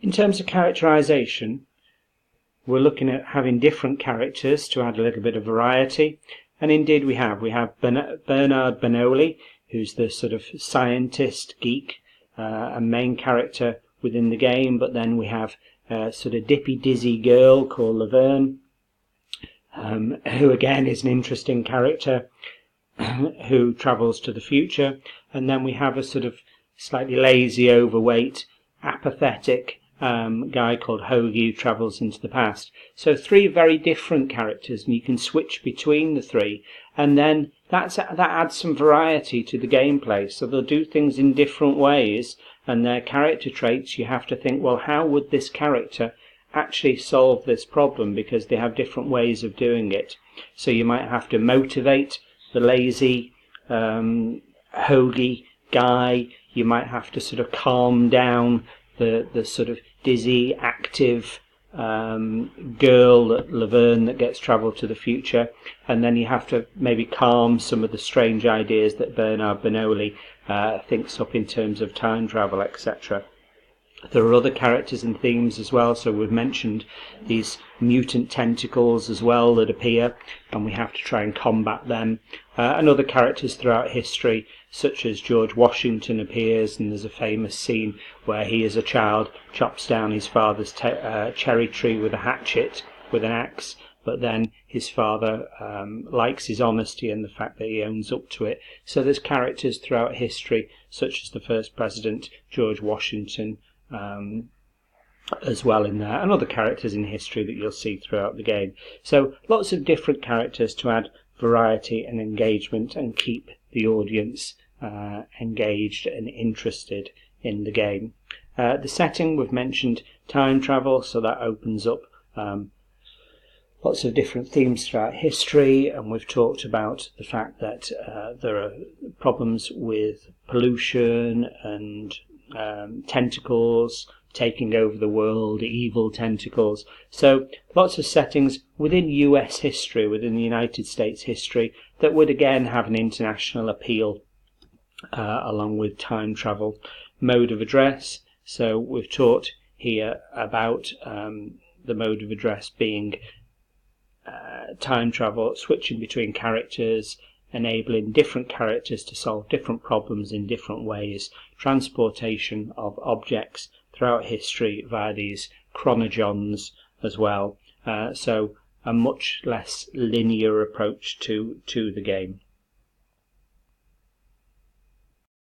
In terms of characterization, we're looking at having different characters to add a little bit of variety, and indeed we have Bernard Bernoulli, who's the sort of scientist geek and main character within the game, but then we have a sort of dippy dizzy girl called Laverne, who again is an interesting character who travels to the future, and then we have a sort of slightly lazy, overweight, apathetic guy called Hoagie who travels into the past. So three very different characters, and you can switch between the three, and then that adds some variety to the gameplay. So they'll do things in different ways, and their character traits, you have to think, well, how would this character actually solve this problem, because they have different ways of doing it. So you might have to motivate the lazy hoagie guy, you might have to sort of calm down the sort of dizzy, active girl, Laverne, that gets travelled to the future, and then you have to maybe calm some of the strange ideas that Bernard Bernoulli thinks up in terms of time travel, etc. There are other characters and themes as well, so we've mentioned these mutant tentacles as well that appear, and we have to try and combat them. And other characters throughout history, such as George Washington appears, and there's a famous scene where he as a child chops down his father's cherry tree with a hatchet, with an axe, but then his father likes his honesty and the fact that he owns up to it. So there's characters throughout history, such as the first president, George Washington, as well in there, and other characters in history that you'll see throughout the game. So lots of different characters to add variety and engagement and keep the audience engaged and interested in the game. The setting, we've mentioned time travel, so that opens up lots of different themes throughout history, and we've talked about the fact that there are problems with pollution and tentacles taking over the world, evil tentacles. So lots of settings within US history, within the United States history, that would again have an international appeal, along with time travel. Mode of address, so we've talked here about the mode of address being time travel, switching between characters, enabling different characters to solve different problems in different ways, transportation of objects throughout history via these chronogons as well. So a much less linear approach to the game.